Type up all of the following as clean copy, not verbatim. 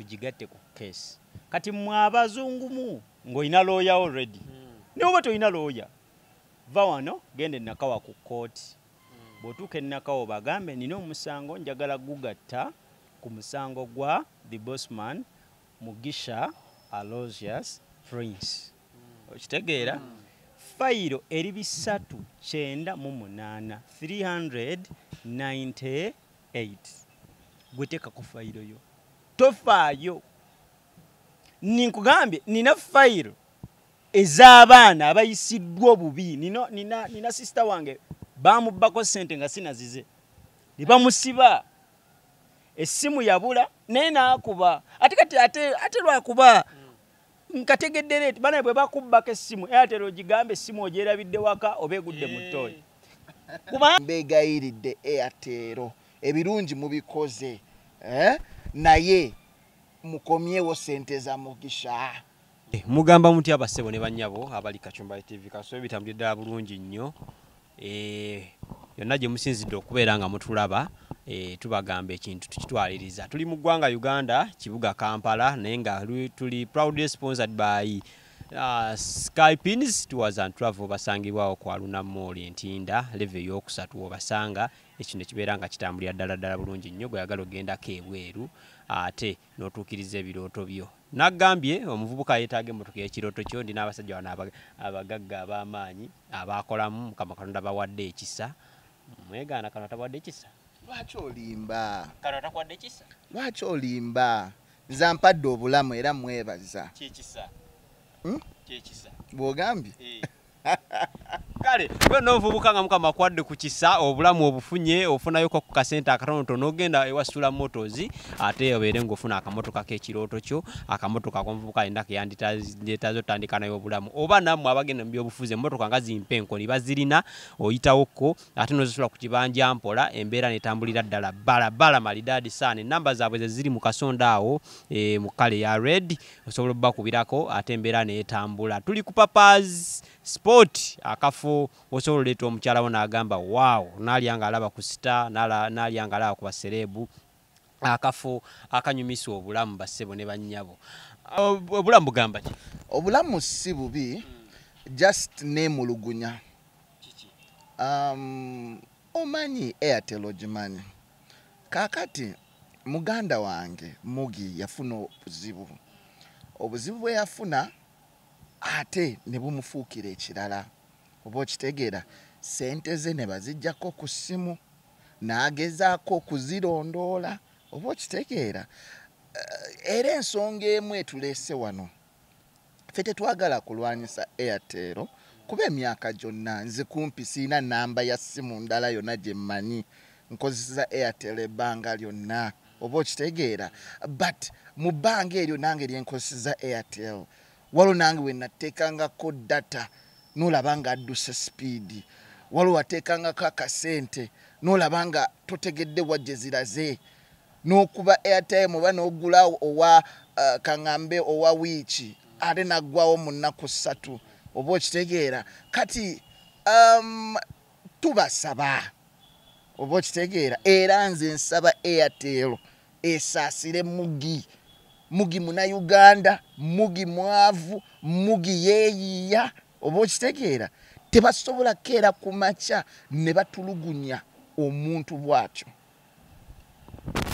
tugigatte ku case kati mwabazungu mu ng'olina lawyer already ne oba toyina lawyer va wano gende nakawa ku court bw'otuuka ennakawa bagambe nina omusango njagala gugatta ku musango gwa the bossman Mugisha Aloysius Prince okitegeera fayiro eri 398 398 gweteka ku fayiro yo tofaayo ninkugambye nina fayiro ez'abaana abayisiddwa obubi nina sister wange bamubbako sente nga sinazize ne bamusiba essimu yabula naye naakuba ate lwakuba nkategedde leeti bana bwe bakubbako essimu Airtel ogigambe essimu ogyerabidde waka obeegudde mu ttooyi mbeegayiridde Airtel ebirungi mubikoze naye mukomyewo sente za Mugisha. Mugamba muti abasebo ne bannyabo abali Kachumba TV kaso bitambulira ddala bulungi nnyo yonna gye musinzidde okubeera nga mutulaba tubagamba ekintu tukitwaliriza tuli mu ggwanga Uganda kibuga Kampala naye nga tuli proudly sponsored by Skypins Tours and Travel basangibwawo kwa Luna Mall Ntinda level yokusatu obasanga ekino kibeera nga kitambulira ddala bulungi nnyo bwe yagala ogendako ebweru ate n'otuukiriza ebirooto byo nagambye omuvubuka yeetaaga emmotoka y'ekirooto kyo ndina abasajja bano abagagga ab'amaanyi abaakolamu Mukama Katonda bawadde ekisa mwegaana kano atawadde ekisa lwaki olimba kano atawadde ekisa lwaki olimba nze mpadde obulamu era mwebaza kyekisa kyekisa bw'ogambye kale gwe n'ovubuka nga Mukama akwadde ku kisa obulamu obufunye ofunayo ku kasente akatonotono ogenda ewa Sula Motors ate obeere ng'ofuna akamotoka k'ekirooto kyo akamotoka k'omuvubuka alina keyandetaaze otandika nayo obulamu oba nammwe abagenda mu byobufuzi emmotoka nga zimpenkoni bazirina oyitawokko ate n'ozisula ku kibanja mpola embeera netambulira ddala balabala malidaadi saana ennamba zaabwe ze ziri mu kasonda awo mu kale ya red osobola obbakubirako ate embeera neetambula tuli ku Papa's Sport akafo osobola oleeta omukyala wo n'agamba waawo n'alyanga alaba ku sita n'alyanga alaba ku baserebu akafo akanyumisa obulamu bassebo ne bannyabo obulamu bugamba ki obulamu si bubi just neemulugunya omanyi Airtel ogimanyi kaakati muganda wange Mugi yafuna obuzibu bwe yafuna ate ne bumufuukira ekirala oba okitegeera sente ze ne baziggyako ku ssimu n'agezaako okuzirondoola oba okitegeera era ensonga emu etuleese wano ffe tetwagala kulwanyisa Airtel kuba emyaka gyonna nze kumpi siina nnamba ya ssimu ndala yonna gye mmanyi nkozesa Airtel ebbanga lyonna oba okitegeera but mu bbanga eryo nange lyenkozesa Airtel waliwo nange we nateekangako data n'olaba nga adduse speed waliwo wateekangako akasente n'olaba nga totegedde wajje ziraze n'okuba airtime oba n'ogulawo owa kaŋŋambe owa wiiki ate naggwawo mu nnaku 3 oba okitegeera kati tubasaba oba okitegeera era nze nsaba Airtel esaasire Mugi Munnayuganda Mugi mwavu Mugi yeeyiya oba okitegeera tebasobola keera ku makya ne batulugunya omuntu bw'atyo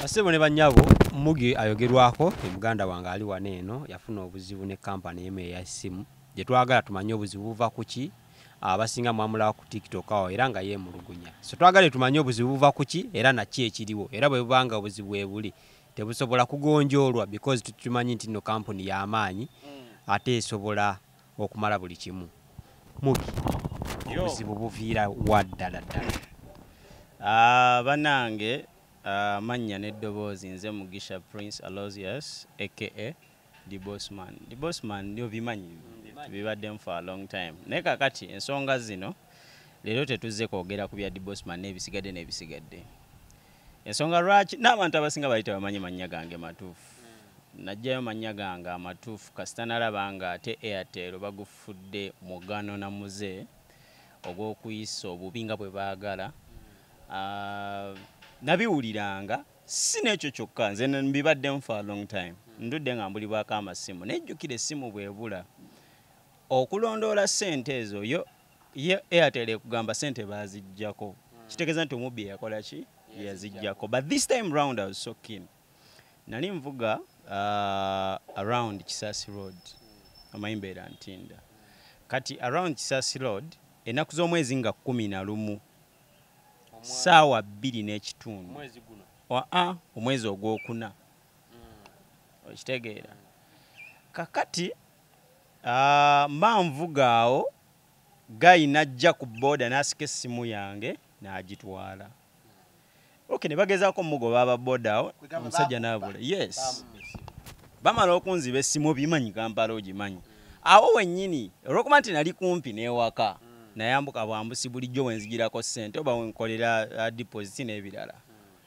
basebo ne bannyabo Mugi ayogerwako muganda wange ali wano eno yafuna obuzibu ne kampani emu ey'essimu gye twagala tumanye obuzibu buva ku ki abasinga mwamulawo ku TikTok awo era nga yeemulugunya so twagala tumanye obuzibu buva ku ki era naki ekiriwo era bwe bubanga obuzibu ebuli tebusobola kugonjoolwa because tumanyi nti no kampuni y'amaanyi ate esobola okumala buli kimu Mugi obuzibu buviira waddala banange mannya n'eddoboozi nze Mugisha Prince Aloysius aka the bossman ndio bimanyi bibaddemu for a long time naye kakati ensonga zino leero tetuzze kwogera ku bya the bossman n'ebisigadde ensonga lwaki n'abantu abasinga bayita bamanyi mannya gange matuufu najjayo mannya gange amatuufu kasita nalaba nga ate Airtel bagufudde mugano na muze ogw'okuyisa obubi nga bwe baagala nabiwuliranga si n'ekyo kyokka nze mbibaddemu for a long time ndudde nga mbulibwako amasimu nejjukira essimu bwebula okulondoola ssente ezo yo Airtel ekugamba ssente baaziggyako kitegeeza nti omubbi yakola ki yaziggyako but this time round I was so keen nali nvuga around Kisasi Road amayimbeera ntinda kati around Kisasi Road ennaku z'omwezi nga 11 ssaawa 2 n'ekitundu omwezi ogwokuna okitegeera kakati mba nvuga awo Guy najja ku boda n'asika essimu yange n'agitwala ne bagezaako mugoba aba boda awo omusajja n'abula yes bamala okunziba essimu obimanyi Kampala ogimanyi awo wennyini olw'okuba nti nali kumpi n'ewaka nayambuka bwambusi bulijjo wenzigirako ssente oba wenkolera deposit n'ebirala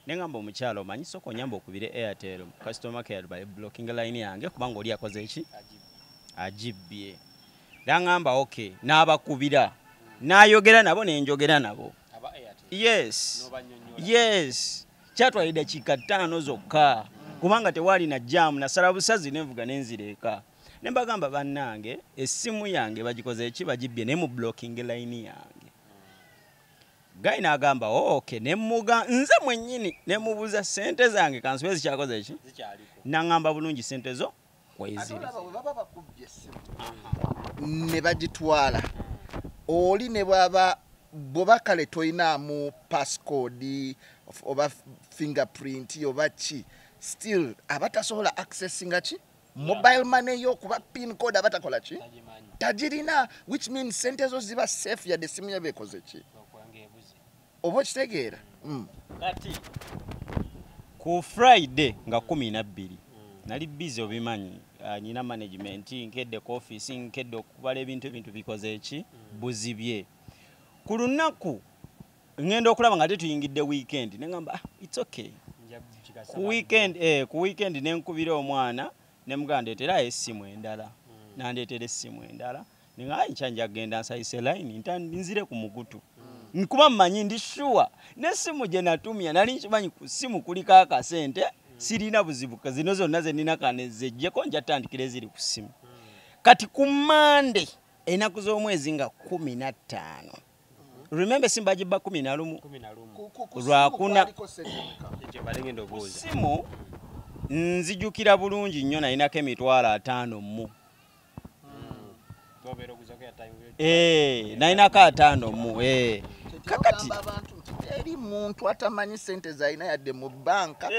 nengamba omukyalo omanyi soko onyamba okubire Airtel customer care by blocking line yange kubanga oli akoze eki agibbye nangamba okay n'abakubira n'ayogera nabo nenjogera nabo yes kyatwalira dakiika 5 zokka kubanga tewali na jam nasala busazi nenvuga nenzireka nembagamba bannange essimu yange bagikoze eki bagibbye ne mu blocking line yange Guy n'agamba okay nemmuga nze mwennyini nemubuuza ssente zange kansibe zikyakoze eki nangamba bulungi ssente zo kweziri ne bagitwala oli ne bw'oba kale toyinaamu passcode oba fingerprint oba ki still abatasobola accessinga ki mobile money yo kuba pin code abatakola ki tagirina which means sente zo ziba safe yadde essimu yabeekoze ki oba okitegeera kati ku Friday nga 12 nali busy obimanyi nina management nkedde ku office nkedde okubala ebintu bikoze eki buzibye ku lunaku ngenda okulaba nga tetuyingidde weekend nengamba it's okay ku weekend nenkubira omwana nemuganda ndeetera essimu endala nandeetera essimu endala nenga nkyanja genda nsayise line nzire ku mugutu nkuba mmanyi ndi sure n'essimu gye natumya nali nkimanyi ku ssimu kuliko akasente sirina buzibu zino zonna ze nina kanezejjeko njatandikira eziri ku ssimu kati ku Monday ennaku z'omwezi nga 15 remember simba gibba 11 lwakuna ssimu nzijukira bulungi nnyo nalinako emitwalo 5 mu nalinako 5 mu kakati eri muntu atamanyi sente zaina yadde mu banka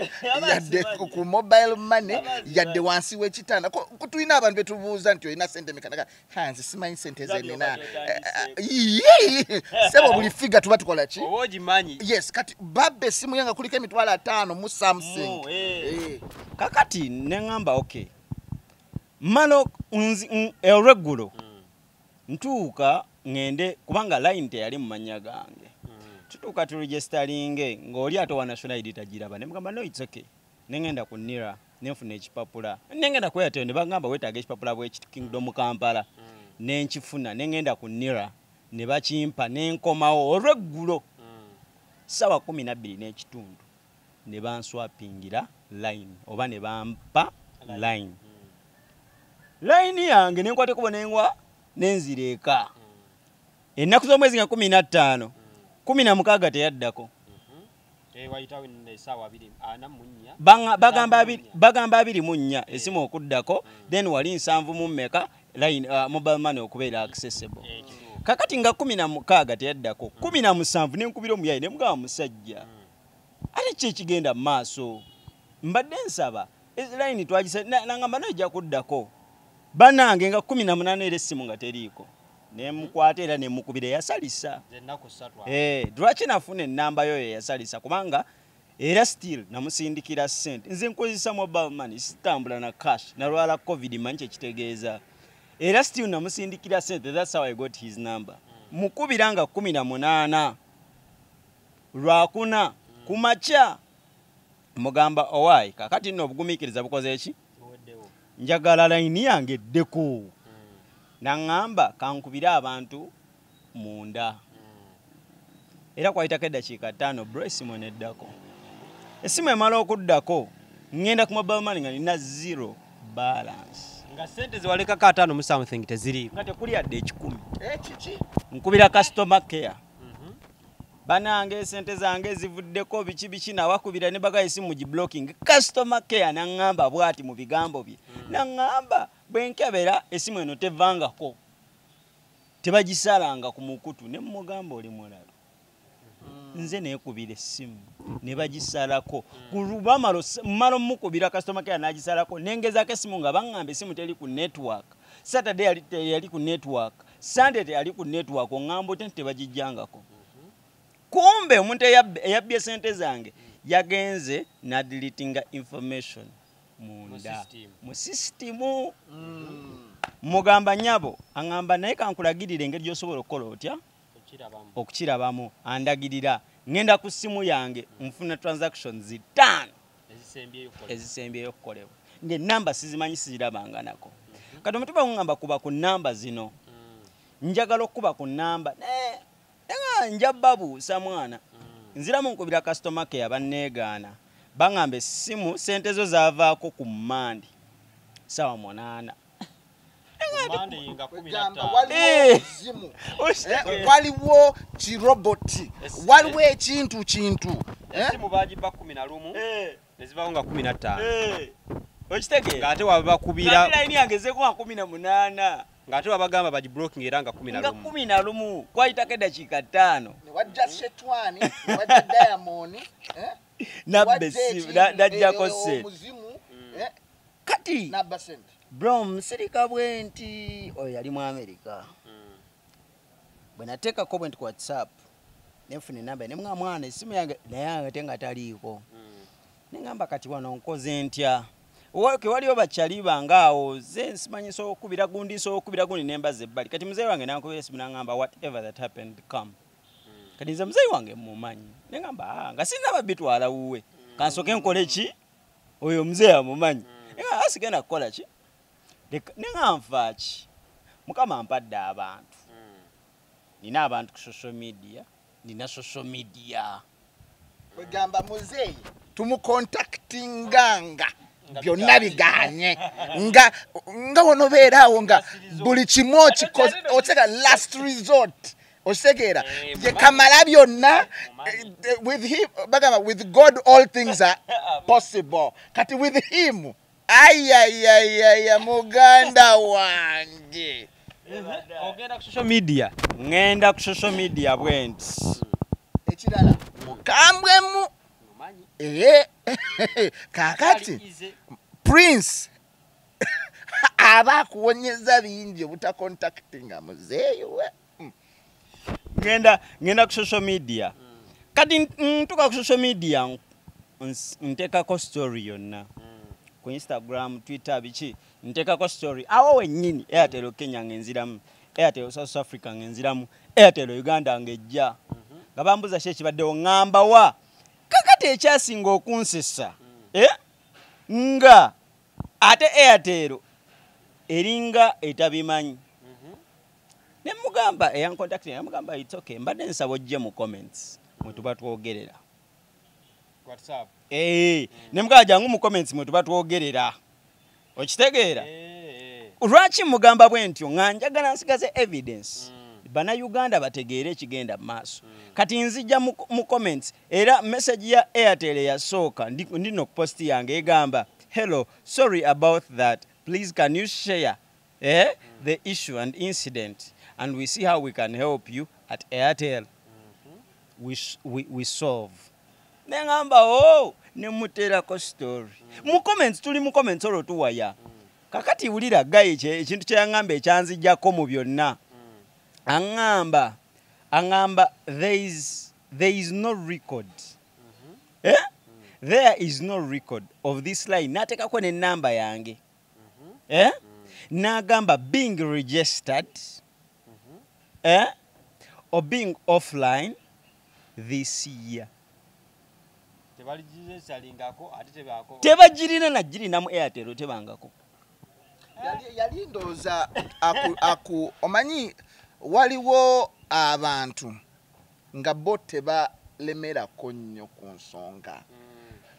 yadde ku mobile money yadde wansi w'ekitanda kutulina abantu betubuuza nti olina sente mekanaga hanzi simanyi sente zenina sebo buli figa tuba tukola ki yes kati babbe essimu yanga kuliko emitwalo 5 mu Samsung kakati nengamba okay mano olweggulo ntuuka ngende kubanga line teyali mu mannya gange tutuuka turegisteringe ng'oli ate wa national ID tagiraba nemugamba no it's okay nengenda ku NIRA nenfuna ekipapula nengenda ku Airtel ne bagamba weetaaga ekipapula bw'Kingdom Kampala nenkifuna nengenda ku NIRA ne bakimpa nenkomawo olweggulo ssaawa 12 n'ekitundu ne banswapingira line oba ne bampa line yange nenkwate kubo nengwa nenzireka ennaku z'omwezi nga 15 16 teyaddako bagamba 24 esimu okuddako then wali 7 mu mmeka line mobile money okubeera accessible kakati nga 16 teyaddako 17 nenkubira omuyayi nemugamba musajja ate ki ekigenda mu maaso mbadde nsaba line twagise nangamba nojja kuddako banange nga 18 era essimu nga teriiko nemukwata era nemukubira yasalisa lwaki nafuna ennamba yo yasalisa kubanga era still namusindikira ssente nze nkozesa mobile money sitambula na cash nalwala covid manyi kyekitegeeza era still namusindikira ssente that's how I got his number mukubira nga 18 lwakuna kumacha mugamba owai kakati nno obugumiikiriza bukoze eki njagala line yange eddeko nangamba kankubira abantu munda era kwayitako eddakiika 5 bro essimu neddako essimu emala okuddako ngenda ku mobile money nga nina zero balance nga sente ziwalekako 5 mu something teziriiko nga tekuli yadde 10 kiki nkubira customer care banange sente zange zivuddeko biki nawakubira ne baga esimu gi blocking customer care nangamba bwati mu bigambo bye nangamba bwenkebera esimu eno tevangako tebagisalanga ku mukutu ne mugamba oli mulalo nze nekubira esimu ne bagisalako kuruba malo mukubira customer care nagisalako nengezako esimu nga bangamba esimu teri ku network Saturday yali ku network Sunday yali ku network ongambo tebagijjangako kumbe omuntu eyabbye sente zange yagenze na deletinga information munda mu system mugamba nyabo angamba naye kankulagirire engeri gyosobola okukola otya okukirabamu andagirira ngenda ku simu yange nfuna transactions 5 ezisembyeyo okukolebwa ng'enamba sizimanyi sizirabanganako kati omutima ngamba kuba ku namba zino njagala okuba ku namba nga babuusa mwana nziramu nkubira customer care banneegaana bangamba essimu sente zo zaavaako ku mmandi sawa 8 waliwo kiroboti waliwo ekintu esimu bagiba 11 nezivaawo nga 15 okitegeera ng'ate wabakubira line yange ezeeko nga 18 ng'ate wabagamba bagiblocking era nga 11 kwayitako eddakiika 5 ne wajja Shetwani ne wajja Diamond nabba essimu najjako sente omuzimu kati nabba sente bro musirika bwe nti oyo yali mu America bwe nateekako bwe nti ku WhatsApp nenfuna enamba ne mwana essimu yange naye ate nga taliiko nengamba kati wano nkoze ntya waliwo bakyali bangaawo ze nsimanyisa okubira gundi nembaza ebbali kati muzeeyi wange nankubira esimu nangamba whatever that happened come kati nze muzeeyi wange mumanyi nengamba nga sinaba bitwala wuwe kansoke nkole ki oyo muzeeyi amumanyi nenga asigenda kukola ki nenga ki mukama mpadde abantu nina abantu ku social media nina social media wegamba muzeeyi tumukontaktinganga byonna biganye nga wono beeraawo nga buli kimu okikoze last resort osegeera ye kamala byonna with him bagamba with God all things are possible kati with him ayayayaya muganda wange ogenda ku social media ngenda ku social media bwenti ekirala mukambwemu kakati Prince aba akuwonyeza bingi obutacontactinga muzeeyi we ngenda ku social media kati ntuka ku social media ntekako story yonna ku Instagram Twitter biki ntekako story awo wennyini Airtel Kenya ngenziramu Airtel South Africa ngenziramu Airtel Uganda ngejja nga bambuza ki ekibaddewo ngamba wa kakati ekyasinga okunsesa nga ate Airtel eringa etabimanyi ne mugamba eyancontacting yamugamba it's okay mbadde nsaba ojje mu comments mwe tuba twogerera WhatsApp ne mugamba jangu mu comments mwe tuba twogerera okitegeera lwaki mugamba bwe ntyo nga njagala nsigaze evidence bana Uganda bategeere ekigenda mu maaso kati nzijja mu comments era message ya Airtel yasooka ndino ku post yange egamba hello sorry about that please can you share the issue and incident and we see how we can help you at Airtel we solve nengamba nemuterako story mu comments tuli mu comments olwo tuwaya kakati wulira gayi ekintu kyeyangamba ekyanzijjako mu byonna angamba there is no record there is no record of this line natekako ne namba yange nagamba being registered or being offline this year tebagirina nagirina mu Airtel tebangako yali ndowooza omanyi waliwo abantu nga bo tebalemerako nnyo ku nsonga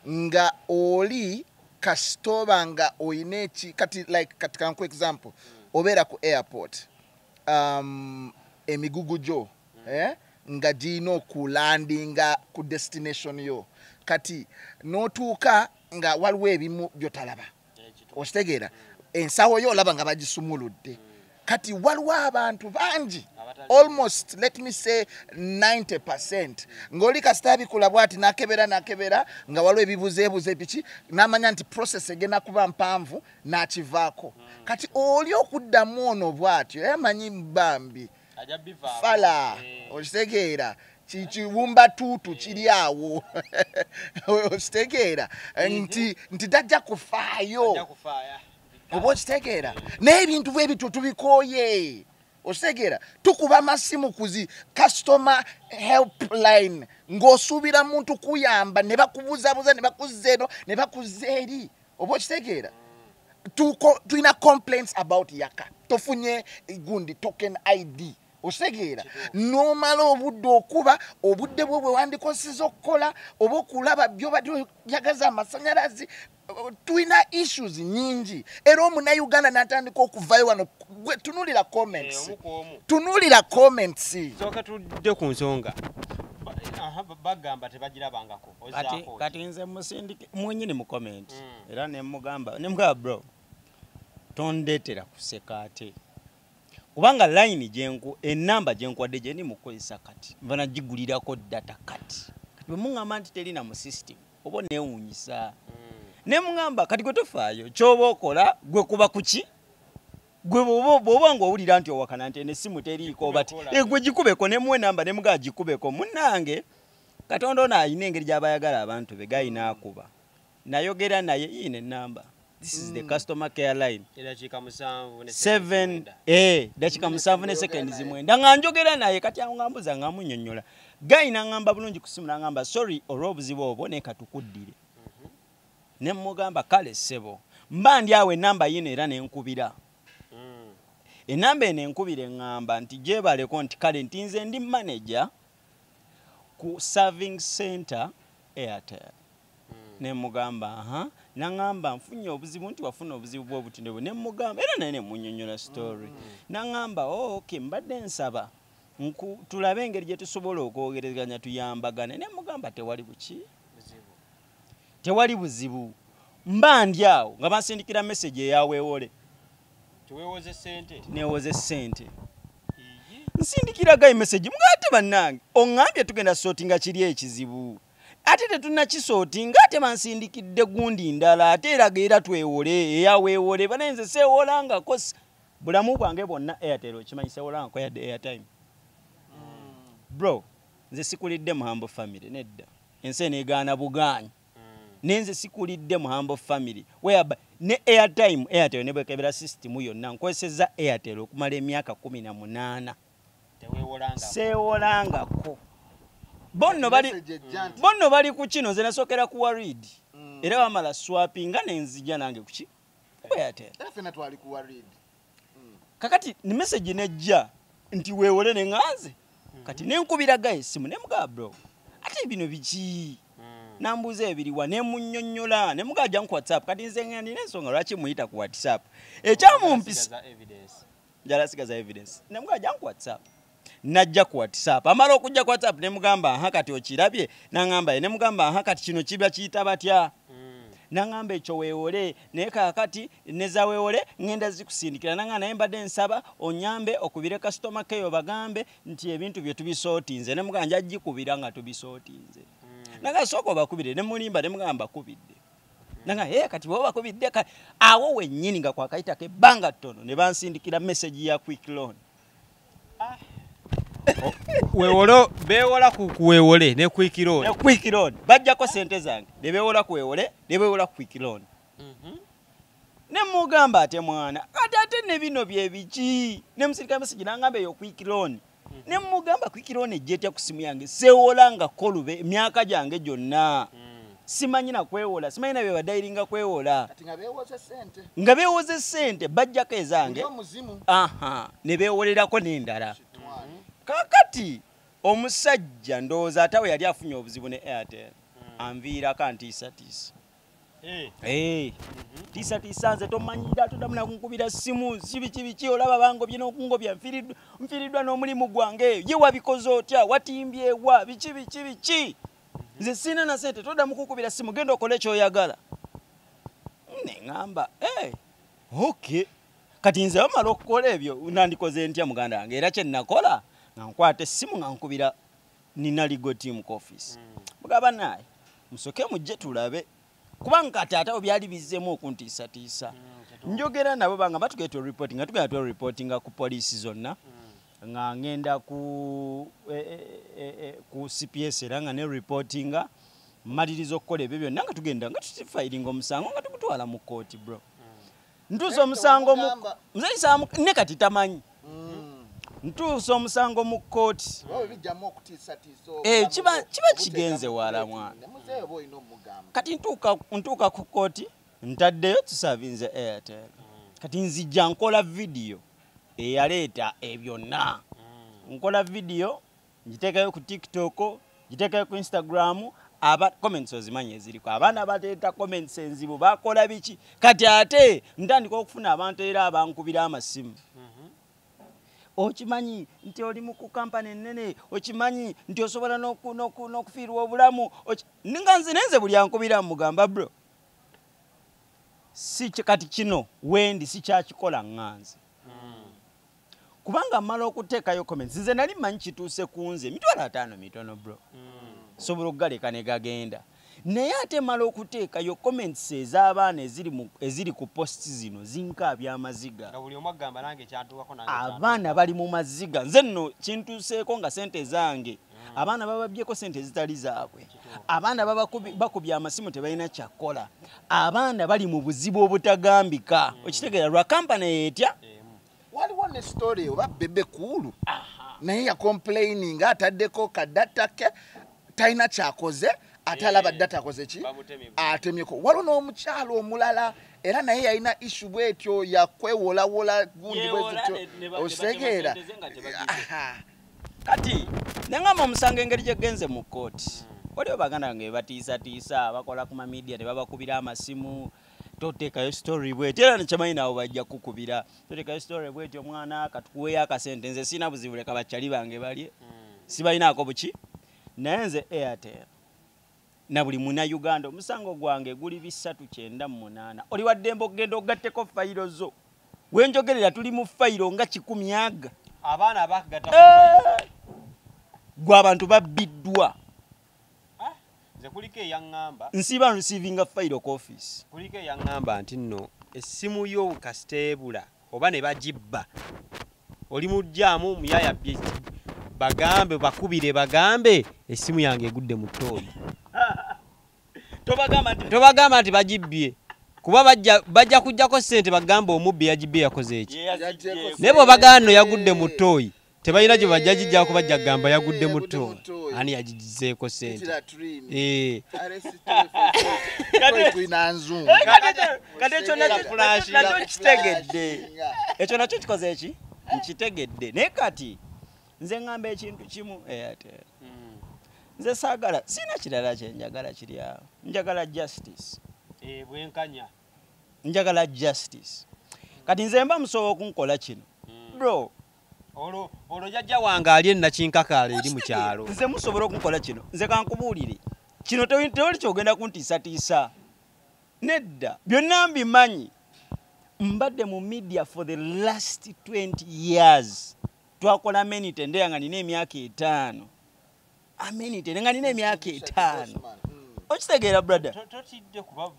nga oli kasitoba nga oyina eki kati like kati kanku example obeera ku airport emigugu gyo nga girina okulandinga ku destination yo kati n'otuuka nga waliwo ebimu byotalaba okitegeera ensawo yo olaba nga bagisumuludde kati waliwo abantu bangi almost let me say 90% ng'oli kasita abikola bw'ati nakebera nga waliwo ebibuzeebuze biki n'amanya nti process egenda kuba mpanvu n'akivaako kati oli okuddamu ono bw'atyo yamanyi bambi fala okitegeera kiwumba tuutu kiri awo okitegeera nti tajja kufaayo oba okitegeera n'ebintu bwebityo tubikooye okitegeera tukuba amasimu kuzi customer helpline ng'osuubira muntu kuyamba ne bakubuzabuza ne bakuzza eno ne bakuzza eri oba okitegeera tulina complaints about yaka tofunye gundi token ID okitegeera n'omala obudde okuba obudde bwo bwe wandikoseza okukola oba okulaba by'obajagaza amasanyalazi tulina issues nyingi era omunnayuganda n'atandika okuvayo wano tunulira comments soka tudde ku nsonga bagamba tebagirabangako kati nze musindiki mwenyini mu comment era nemugamba bro tondetera kuseka ate kubanga line enamba gyenkwadde gye ndi mukozesa kati nva nagigulirako data kati bwe muŋŋamba nti terina mu system oba neewuunyisa ne muŋŋamba kati gwe tofaayo ky'oba okola gwe kuba kuki gwe bw'oba ng'owulira nti owakana nti essimu teriiko bati gwe gikubeko ne muwe namba ne mugaa gikubeko munnange Katonda ono ayina engeri gy'abayagala abantu be gayina akuba nayogera naye yine namba. This is the customer care line. Dakika 7 dakika 7 ne seconds mwenda nga njogera naye kati angambuza nga munnyonnyola gayina ngamba bulungi kusimula ngamba sorry orobuzibu obwo ne katukuddire ne mugamba kale sebo mba ndi awe namba yino era ne nkubira enamba ene nkubire ngamba nti jebaleko nti kale ntinze ndi manager ku serving center Airtel ne mugamba nangamba mfunye obuzibu nti wafuna obuzibu bw'obutindebwe ne mugamba era naye ne munnyonnyola story nangamba okay mbadde nsaba tulabe engeri gye tusobola okwogerezanya tuyambagane ne mugamba tewali buzibu mba ndi awo nga bansindikira message eyaweewole newoze sente nsindikira gayi message mugate bannange oŋŋambye tugenda sortinga kiri ekizibu ate tetuna kisootinga ate bansindikidde gundi ndala ate eraga twewole eyaweewole banenze seewolangako bulamu bwange bwonna Airtel okimanyi seewolangako yadde airtime bro nze sikulidde mu Humble Family nedda ensi eneegaana bugaanyi nenze sikulidde mu Humble Family whereby ne airtime Airtel ne bwekebera system yonna nkozesezza Airtel okumala emyaka 18 seewolangako bonno bali ku kino nze nasokera ku Warid era bamala swappinga nenzija nange kuki Airtel kakati ni message nejja nti weewole ne nganze kati nenkubira gaye simu ne muga bro ate bino biki nambuze ebiriwa ne munnyonnyola ne muga jja ku WhatsApp kati nze ngani nensonga lwaki muyita ku WhatsApp ekyamumpisa njala sigaza evidence ne muga jja ku WhatsApp najja ku WhatsApp amala okujja ku WhatsApp ne mugamba kati okirabye nangamba ne mugamba kati kino kibya kiyita batya nangamba ekyo weewole naye kakati neza weewole ngenda zikusindikira nanga naye mbadde nsaba onyambe okubire customer care bagambe nti ebintu bye tubisootinze ne muganja ajikubira nga tubisootinze nanga soko bakubire ne mulimba ne mugamba kubidde nanga kati bo bakubidde awo wennyini nga kwakayita ke banga tono ne bansindikira message ya quick loan weewolo beewola ku weewole ne quick loan bajjako sente zange ne beewola ku weewole ne beewola ku quick loan ne mugamba ate mwana ate ne bino bye biki ne musirika message nangamba yo quick loan ne mugamba quick loan ejjetya ku simu yange seewola nga kolube emyaka gyange gyonna simanyi na kwewola simanyi na bye badairinga kwewola nga beewoze sente bajjako ezange ne beewolerako n'endala kakati omusajja ndowooza atawe yali afunye obuzibu ne Airtel anviirako antiisatiisa tiisa nze tomanyira todamuna kunkubira simu kibiki olaba bango byino kungobya nfiiriddwa n'omulimu gwange ye wabikoze otya watimbyewa biki nze sina na sente todamu kukubira simu genda okole kyoyagala neŋŋamba okay kati nze bamala okukola ebyo nandikoze ntya muganda wange era kyenakola nga nkwata essimu nga nkubira nina legal team ku office mugamba naye musoke mujje tulabe kubanga kati ate byali bizzemu okuntiisatiisa njogera nabo banga batugenda reporting nga tugenda reportinga ku poliisi zonna nga ngenda ku CPS era nga ne reportinga maliriza okukola ebyo byonna nga tugenda nga tufiringa omusango nga tugutwala mu kooti bro ntuusa omusango muzayisa ne kati tamanyi ntuusa omusango mu kooti kiba kigenze wala mwana kati ntuuka ku kooti ntaddeyo tusavinze Airtel kati nzijja nkola video eyaleeta ebyonna nkola video ngiteekayo ku TikTok ngiteekayo ku Instagram comments ozimanyi eziriko abaana abateeta comments enzibu bakola biki kati ate ntandika okufuna abantu era abankubira amasimu okimanyi nti oli mu kampani ennene okimanyi nti osobola n'okufiirwa obulamu nga nze nenze buli ankubira mugamba bro si kati kino wendi sikyakikola nganze kubanga mmala okuteekayo comments nze nali manyi kituuse ku nze mitwalo 5 mitono bro sobola okugaleka ne gagenda naye ate mala okuteekayo comments ez'abaana eziri ku posti zino zinkaabya amaziga abaana bali mu maziga nze nno kintuuseeko nga sente zange abaana bababyeko sente ezitali zaabwe abaana bakubya amasimu tebalina kyakkola abaana bali mu buzibu obutagambika okitegeera lwa kampani etya waliwo ne story oba bebe kulu naye ya complaining ataddeko kadata ke talina kyakoze ate alaba data akoze ki atemyeko waliwo n'omukyalo omulala era naye yalina issue bwetyo yakwewolawola gundi bwezityo ositegeera kati nengamba omusango engeri gyegenze mu kooti waliwo baganda bange batiisatiisa bakola ku mamidia tebabakubira amasimu toteekayo story bwetyo era nekyamanyi naawe bajja kukubira toteekayo story bwetyo omwana katukuweyo akasente nze sina buzibu leka bakyali bange balye sibalinaako buki naye nze Airtel na buli muna Uganda omusango gwange guli 398 oli waddembe okugenda ogatteko fayiro zo wenjogerera tuli mu fayiro nga 100 aga abaana abakagata gwa abantu babbiddwa nze kuliko eyaŋŋamba nsiba receiving fayiro ku office kuliko eyaŋŋamba nti nno essimu yo kasiteebula oba ne bagibba oli mu jjaamu muyaya bagambe bakubire bagambe essimu yange egudde mu ttooyi tobagamba nti bagibbye kuba bajja kujjako ssente bagamba omubbi yagibbye yakoze eki naye bw'obagamba nno yagudde mu ttooyi tebalina gye bajja gijjako bajja kugamba yagudde mu ttooyi ani yagigizeeko ssente kati ekyo nakyo kitegedde ekyo nakyo kikoze eki nkitegedde naye kati nze ngamba ekintu kimu Airtel nze saagala sina kirala kyenjagala kiri awo njagala justice bwenkanya njagala justice kati nze mba musobola okunkola kino bro olwo jjajja wange ali enakinkakaala eri mu kyalo nze musobola okunkola kino nze kankubuulire kino tewali kyogenda kuntiisatiisa nedda byonna mbimanyi mbadde mu media for the last 20 years twakola amenite ndeya nga nina emyaka 5 amenite nga nina emyaka 5 okitegeera brother totidde kuba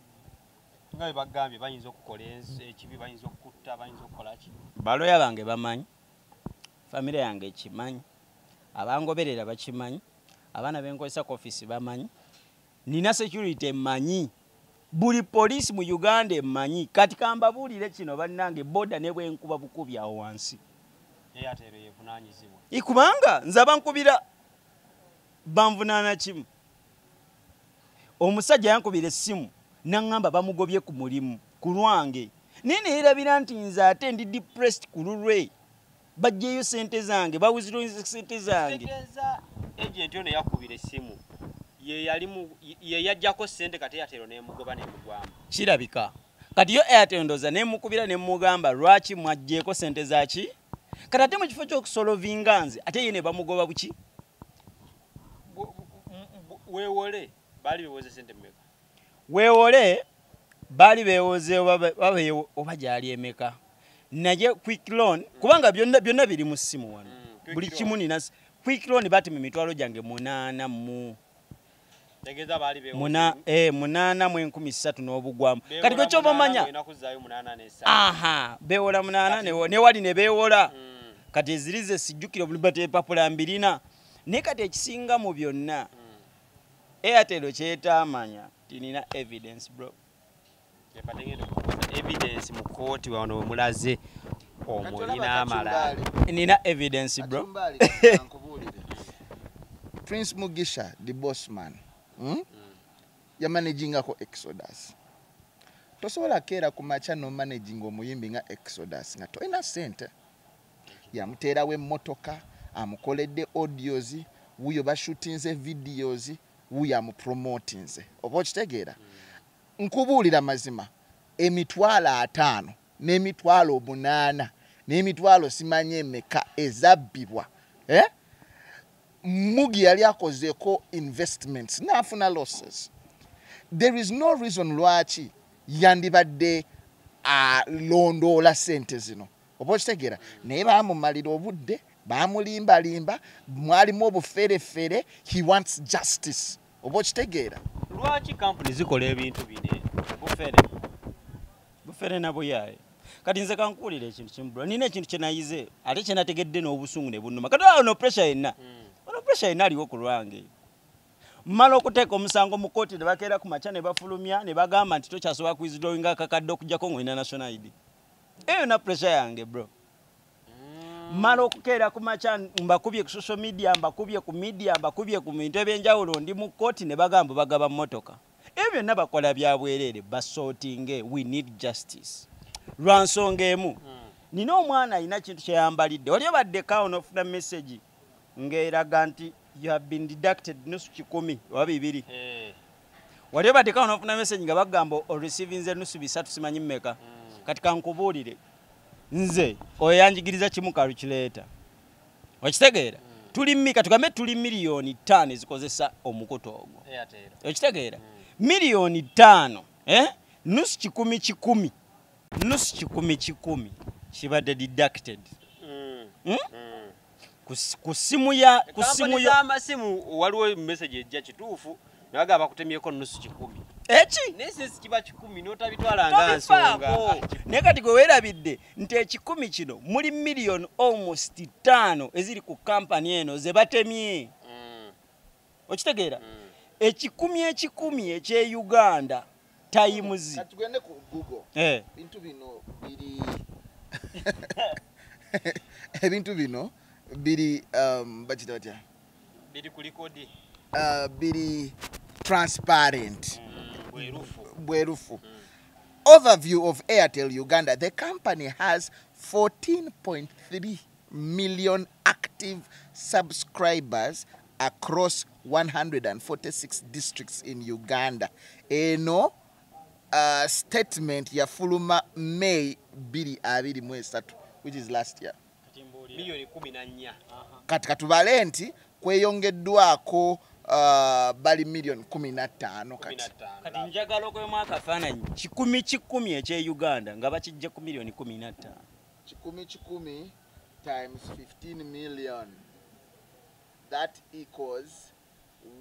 nga bagambye bayinza okukola ekibi bayinza okutta bayinza okukola ki baloya bange bamanyi famire yange kimanyi abangoberera bakimanyi abaana benkozesa ku office bamanyi nina security emanyi buli police mu Uganda emanyi kati kambabuulire kino bannange boda ne bwenkuba bukubi awo wansi Airtel yevunaanyizibwa ikubanga nze abankubira banvunaana kimu omusajja yankubira essimu naŋŋamba bamugobye ku mulimu ku lwange naye neerabira nti nze ate ndi depressed ku lulwe bajjeyo sente zange bawuzironze sente zange agent ono yakubira essimu ye yajjako ssente kati Airtel nemugoba nemugwamu. Kirabika. Kati yo Airtel ndoza nemukubira nemugamba lwaki mwajjeko ssente zaki? Kati ate mu kifo ky'okusolovinga nze ate ye ne bamugoba buki? Weewole bali bewoze ssente mmeka? Weewole bali bewoze oba gyali emeka. Naye quick loan kubanga byonna biri mu ssimu wano. Buli kimu nina quick loan bati mu mitwalo gyange 8 mu tegeza bali bewoze. 8,13 n'obugwamu. Kati gwe kyobamanya. Aha, bewola 8 ne wali ne bewola. Kati ezirize sijjukira buli bate papula mbirina. Ne kati ekisinga mu byonna. Airtel kyetamanya tinina evidence bro. Evidence mu kooti wano mulaze omulina amala. Nina evidence bro. Prince Mugisha the boss man. Ya managing ako Exodus. Tosobola kera ku macha no managing omuyimbi nga Exodus nga toina sente. Ya mutera we motoka amukoledde audios wuyo bashootinze videos wuyo amupromotinze. Oba kitegeera. Nkubulira mazima emitwalo 5 n'emitwalo 8 n'emitwalo simanye meka ezabbibwa Mugi yali akozeko investments n'afuna losses. There is no reason lwaki yandibadde londoola sente zino. Oba kitegeera naye baamumalira obudde baamulimbalimba mwalimu obufere. He wants justice. Oba kitegeera lwaki company zikola ebintu bine bufere nabo yaye. Kati nze kankuulira ekintu kimu bro. Nina ekintu kye nayize ate kye nategedde n'obusungu ne bunnuma. Kati ono pressure yenna. Ono pressure yenna aliwo ku lwange. Mmala okuteeka omusango mu kooti ne bakeera ku macha ne bafulumya ne bagamba nti tokyasobola kuyizidowinga akakadde okujjako ng'olina national ID. Eyo na pressure yange bro. Mmala okukeera ku macha mbakubye ku social media, mbakubye ku media, mbakubye ku bintu ebyenjawulo ndi mu kooti ne bagamba bagaba mmotoka. Ebyo byonna bakola bya bwereere basootinge. We need justice. Lwansonga emu nina omwana alina kintu kyeyambalidde oli obadde kawo ofuna message ng'eraga nti you have been deducted nusu 10 oba 2 wali obadde kawo ofuna message nga bagamba oreceiving nusu 3 simanyi mmeka. Kati kankubuulire nze oyo yanjigiriza kimu calculator okitegeera tuli mmika tugambe tuli miliyoni 5 ezikozesa omukuto ogwo okitegeera miliyoni 5 nusu 10 nusu 10 kibadde deducted kusimu ya amasimu waliwo message ejja kituufu naga bakutemyeko nusu 10 eki nese kiba 10 notabitwala nga nsonga ne kati gwe weerabidde nti 10 kino muli million almost 5 eziri ku company eno ze batemye okitegeera 10 ekye Uganda times katugende ku Google bintu bino biri ebintu bino biri bakita batya biri ku record biri transparent bwerufu. Overview of Airtel Uganda. The company has 14.3 million active subscribers across 146 districts in Uganda. Eno statement ya fuluma May 2023, which is last year. Milioni 14. Kati katubale nti kweyongeddwako bali milioni 15 kati. Kati njagala okwemu akafaananyi 10 ekye Uganda nga bakijja ku milioni 15. 10 times 15 million. That equals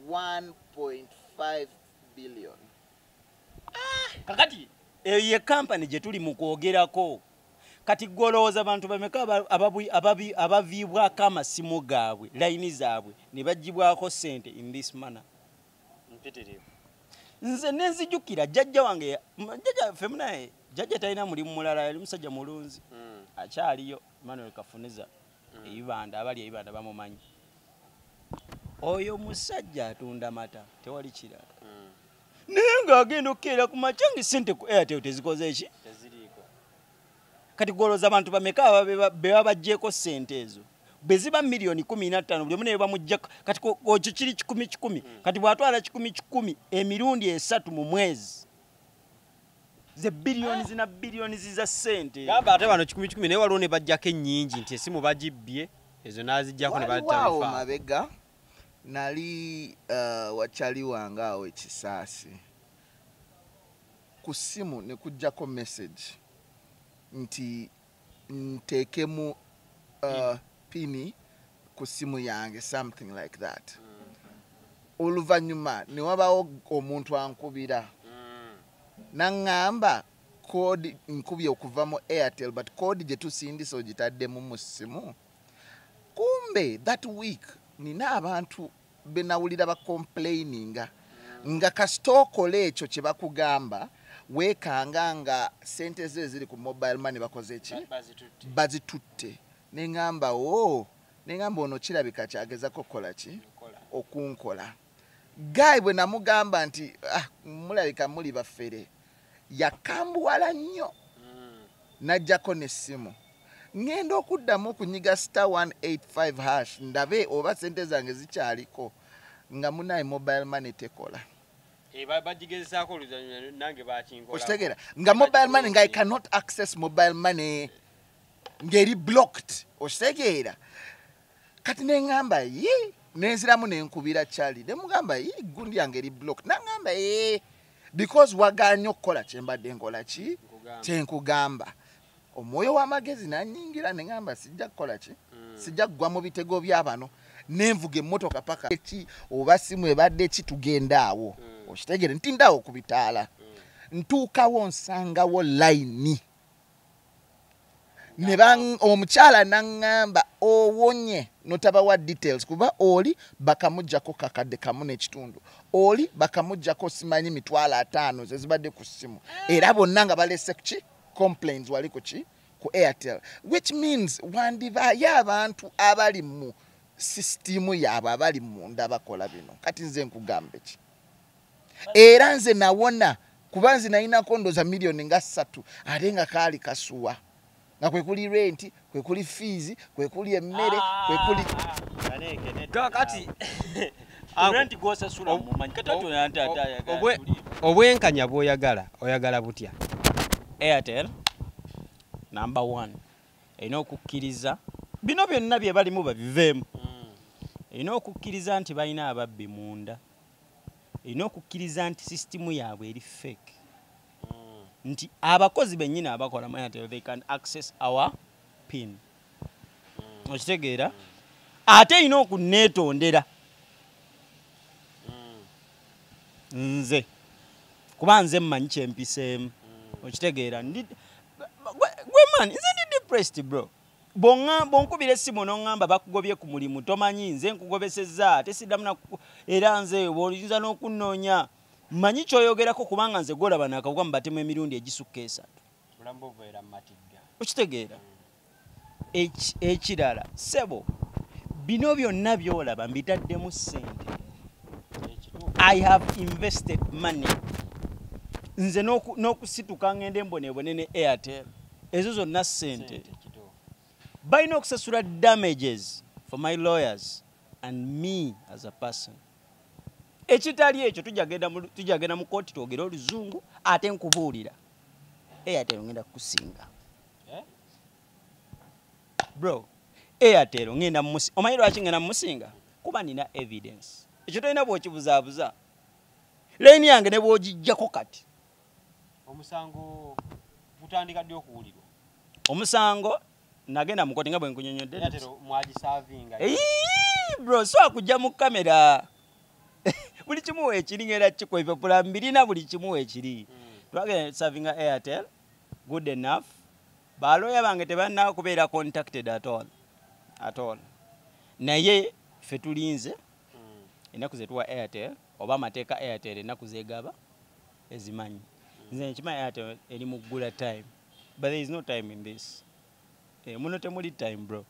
1.5 billion. Kakati ye company gye tuli mu kwogerako. Kati golowooza abantu bameka abaviibwako amasimu gaabwe layini zaabwe ne bagibwako sente in this manner. Nze nenzijukira jjajja wange jjajja femunaye jjajja talina mulimu mulala yali musajja mulunzi akyaliyo Emmanuel Kafuneza eyibanda abali eyibanda bamumanyi. Oyo musajja atunda mata tewali kirala. Naye ng'agenda okukeera ku machangi sente ku Airtel tezikoze eki? Teziriiko. Kati golowooza abantu bameka be babaggyeko sente ezo beziba milioni 15 buli omu bamujja kati okyo kiri 10 kati bwatwala 10 emirundi 3 mu mwezi ze billions na billions za sente gamba ate bano 10 naye waliwo ne bajjako ennyingi nti esimu bagibbye ezo nazijjako ne waliwo mabega nali wachali wange awo ekisaasi ku simu ne kujjako message nti nteekemu pini ku simu yange something like that oluvannyuma ne wabawo omuntu ankubira naŋŋamba kodi nkubye okuva mu Airtel but kodi gye tusindisa ogitaddemu mu simu kumbe that week nina abantu benawulira bacomplaininga nga kasita okola ekyo kye bakugamba weekanga nga sente ze ziri ku mobile money bakoze ki bazitutte neŋŋamba neŋŋamba ono kirabika kyagezako kukola ki okunkola Guy bwe namugamba nti mulabika muli baffere yakambuwala nnyo najjako n'essimu ngenda okuddamu okunyiga *185# ndabe oba sente zange zikyaliko nga munaye mobile money tekola bagigezesaako nange bakinkola okitegeera nga mobile money nga I cannot access mobile money ngeri blocked okitegeera kati neŋŋamba nenziramu nenkubira Charlie nemugamba gundi yange eri blocked naŋŋamba because waganya okukola kyembadde nkola ki kyenkugamba omwoyo w'amagezi nanyingira neŋŋamba sijja kukola ki sijja kugwa mu bitego by'abano nenvuga emmotoka paka ki oba simu ebadde ki tugenda awo okitegere ntindawo ku bitaala ntuukawo nsangawo layini omukyala naŋŋamba owonye notabawa details kuba oli bakamujjako kakadde kamu n'ekitundu oli bakamujjako simanyi $50,000 zezibadde ku simu era bonna nga balese ki complaints wali ku ki ku Airtel which means wandibaye abantu abali mu system yaabwe abali munda bakola bino kati nze nkugambe ki era nze nawona kuba nze nayinako ndoza miliyoni nga 3 ate nga kaali kasuwa nga kwe kuli rent kwe kuli fees kwe kuli emmere kwe kuli kati rent gwosasula mu manyi katatu obwenkanya oyagala butya Airtel number 1 erina okukkiriza bino byonna bye balimu babiveemu erina okukkiriza nti balina ababbi munda erina okukkiriza nti sisitimu yaabwe eri fake nti abakozi bennyini abakola mu Airtel they can access our pin okitegeera ate erina okuneetondera nze kuba nze mmanyi kyempiseemu okitegeera gweman nze ndi depressed bro bonkubira essimu noŋŋamba bakugobye ku mulimu tomanyi nze nkugobesezza ate siddamu era nze bw'oyinza n'okunnoonya mmanyi kyoyogerako kubanga nze golaba nakawuka mubatemu emirundi egisukka 3 okitegeera ekirala sebo bino byonna byolaba mbitaddemu ssente I have invested money nze n'okusituka ngende embonebone ne Airtel ezo zonna ssente balina okusasula damages for my lawyers and me as a person ekitali ekyo tujagenda mu kooti twogere oluzungu ate nkubuulira Airtel ngenda kukusinga bro Airtel ngenda omanyi lwaki ngenda mumusinga kuba nina evidence ekyo tolina bw'okibuzaabuza layini yange ne bw'ogijjako kati omusango gutandika ddi okuwulirwa omusango nagenda mu kooti nga bwe nkunyonyodde mwagisavinga bro so akujja mu kamera buli kimu ekiri ngera kikwepe plan birina buli kimu ekiri twagenda savinga Airtel good enough baloya bange tebanna kubeera contacted at all naye fe tulinze enaku zetuwa Airtel oba amateeka Airtel enaku zegaba ezimanyi nze nkimanyi Airtel eri mu ggula time but there is no time in this muno temuli time bro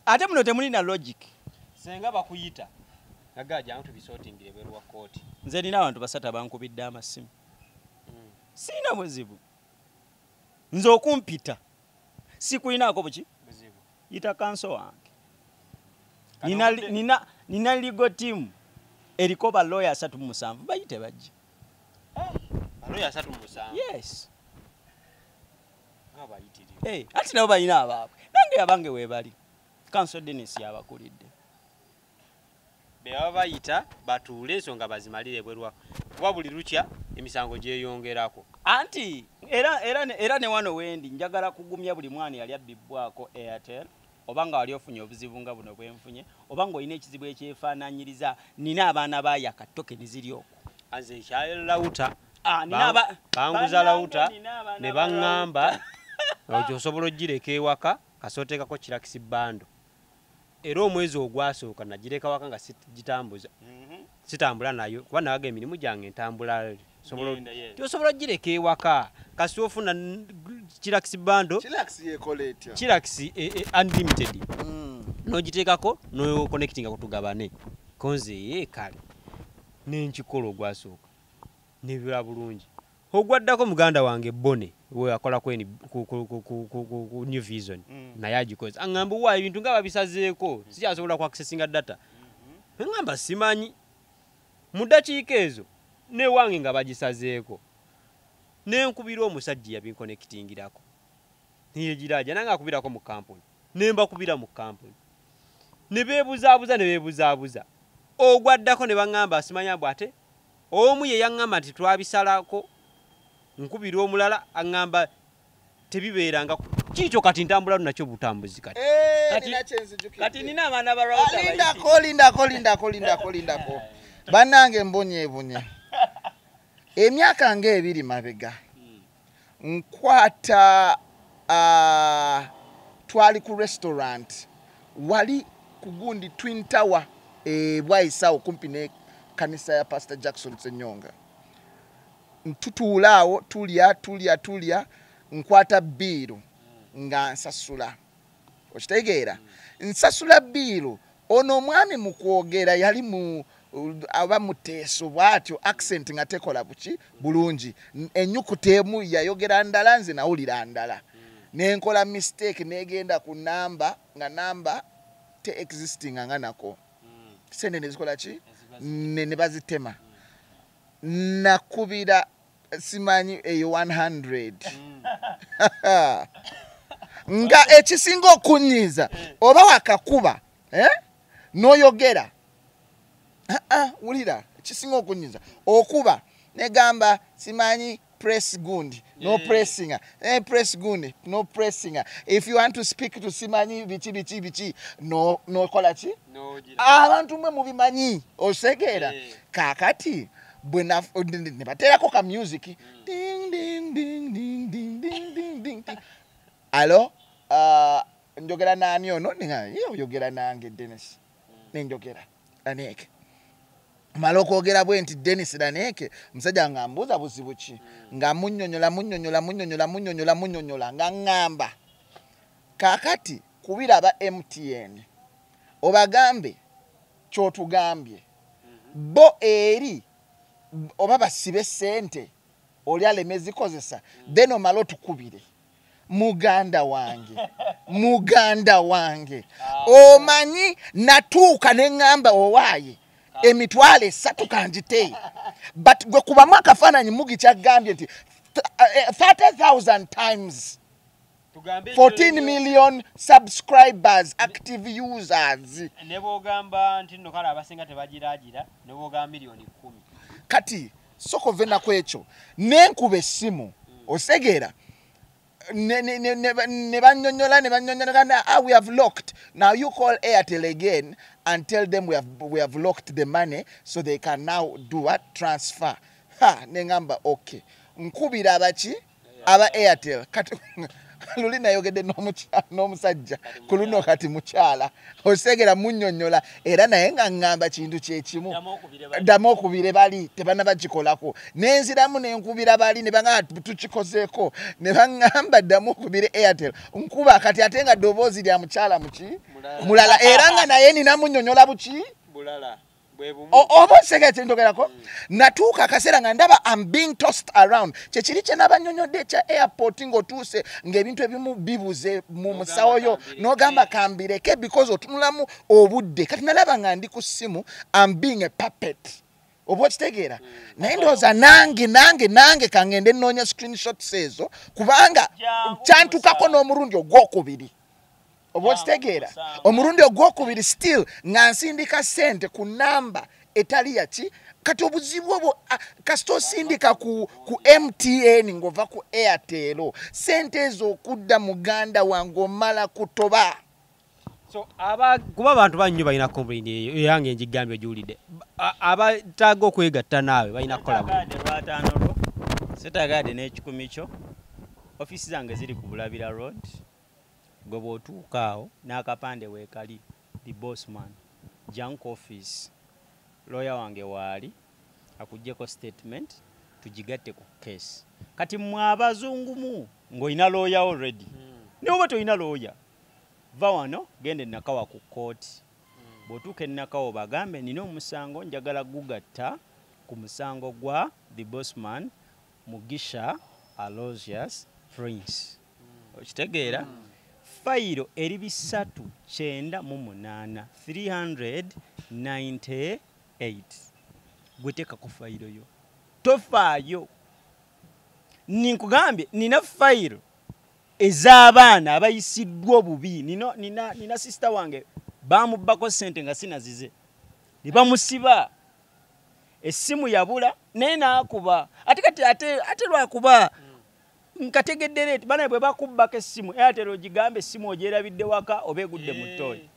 ate muno temuli na logic senga bakuyita nagaja antu bisotingire berwa kooti nze nina abantu basatu abankubidde amasimu sina buzibu nze okumpita sikulinaako buki buzibu yita kanso wange nina legal team eriko ba lawyer 37 bayite bajje lawyer 37 yes ati nabo balina abaabwe nange abange weebali Council Dennis yabakulidde beba bayita batuule ensonga bazimalire bwerwa kuba buli lukya emisango gyeyongerako anti era ne wano wendi njagala kugumya buli mwana yali abbibwako Airtel obanga wali ofunye obuzibu nga buno bwenfunye obanga olina ekizibu ekyefaananyiriza nina abaana baayaka tokeni ziri okwo anze ekyalawuta banguza lawuta ne baŋŋamba ojo osobola ogireka ewaka kasooteekako kirakisi bando era omwezi ogwasooka nagireka waka nga gitambuza sitambula nayo kuba nawaga emirimu gyange entambula osobola ogireka ewaka kasi ofuna kirakisi bando kirakisi unlimited n'ogiteekako n'oconnectinga kutugabane konze kale n'enkikola ogwasooka nebira bulungi ogwaddako muganda wange Bone we akola ku New Vision naye agikoze aŋŋamba wa ebintu nga babisazeeko sikyasobola ku accessinga data ngamba simanyi mu dakiika ezo ne wange nga bagisazeeko nenkubira omusajja yabinkonektingirako niye giraja nange akubirako mu kampuni nemba kubira mu kampuni ne beebuzaabuza ogwaddako ne baŋŋamba asimanya bwate omu ye yaŋŋamba nti twabisalako nkubira omulala aŋŋamba tebibeeranga kiikyo kati ntambula nakyo butambuzi kati nina abaana balindako bannange mbonyeebonye emyaka ng'ebiri mabega nkwata twali ku restaurant wali ku gundi Twin Tower bwayisawo kumpi ne kanisa ya Pastor Jackson Senyonga ntutuulaawo tulya nkwata biiru nga nsasula okitegeera nsasula biiru ono omwami mu kwogera yali mu aba muteeso bwatyo accent nga tekola buki bulungi ennyukuta emu yayogera ndala nze nawulira ndala nenkola mistake negenda ku namba nga namba te existing nga nako sene nezikola ki ne bazitema nakubira simanyi eyo 100 nga ekisinga okunyiza oba wakakuba noyogera wulira ekisinga okunyiza okuba negamba simanyi press gundi no pressinga press gundi no pressinga if you want to speak to simanyi bichi no kola ki abantu mwe mubimanyi osegeera kakati bwe ne baterako ka music ding ding ding ding ding ding ding ding alo njogera nani ono oyogera nange Dennis nenjogera Daneke maloko ogera bwe nti Dennis Daneke musajja ngambuza buzibu ki nga munyonyola nga ngamba kakati kubira aba MTN obagambe kyotugambye bo eri oba basibe sente oli alemezi kozesa then omalo tukubire muganda wange omanyi natuuka neŋŋamba owaaye emitwale 3 kanjite but gwe kubamu akafaananyi mugi kyagambye nti 30,000 times 14 million subscribers active users nebogamba nti nno kale abasinga tebagiragira nebogamba milioni 10 kati soko vena kwekyo nenkuba essimu osegeera ne banyonyola we have locked. Now you call Airtel again and tell them we have locked the money so they can now do what? Transfer. Nengamba okay. Nkubira abachi aba Airtel kati luli nayogedde n'omusajja kuluno kati mukyala osegera munyonyola era naye nga ngamba kintu kyekimu ddamu okubire bali tebana bagikolako nenziramu nenkubira bali ne banga tukikozeeko ne baŋŋamba ddamu okubire Airtel nkuba kati ate nga ddoboozi lya mukyala muki mulala era nga naye nina munyonyola buki oba osegete ndogerako natuuka akaseera nga ndaba I'm being tossed around kyekiri kye n'abanyonyodde ekya airport ng'otuuse ng'ebintu ebimu bibuze mu musawo yo n'ogamba kambireke because otunulamu obudde kati nalaba nga ndi ku ssimu I'm being a puppet oba okitegeera naye ndowooza nange kangende nnoonya screenshots ezo kubanga kyantukako n'omulundi ogwokubiri oba okitegeera omulundi ogwokubiri still nga nsindika ssente ku namba etali yaki kati obuzibu obwo kasita osindika ku MTN ng'ova ku Airtel ssente ezo okudda muganda wange omala kutoba so kuba abantu bannyo balina complaint eyo yange njigambye ogiwulidde abataaga okwegatta naawe balina kukola lwataano lwo setagade n'ekikumi kyo ofiisi zange ziri ku Bulabira Road gwe bw'otuuka awo n'akapande weekali the bossman junk office lawyer wange waali akuggyeko statement tugigatte ku case kati mmwe abazungumu ng'olina lawyer already naye oba tolina lawyer va wano gende nakawa ku kooti bw'otuuka enakawa bagambe nina omusango njagala gugatta ku musango gwa the bossman Mugisha Aloysius Prince okitegeera fayiro eri 398 398 gweteka ku fayiro yo tofaayo ninkugambye nina fayiro ez'abaana abayisiddwa obubi nina sister wange bamubbako ssente nga sinazize ne bamusiba essimu yabula naye naakuba ate lwakuba nkategedde leeti bana bwe bakubbako essimu Airtel ogigambe essimu ogyerabidde waka obeegudde mu ttooyi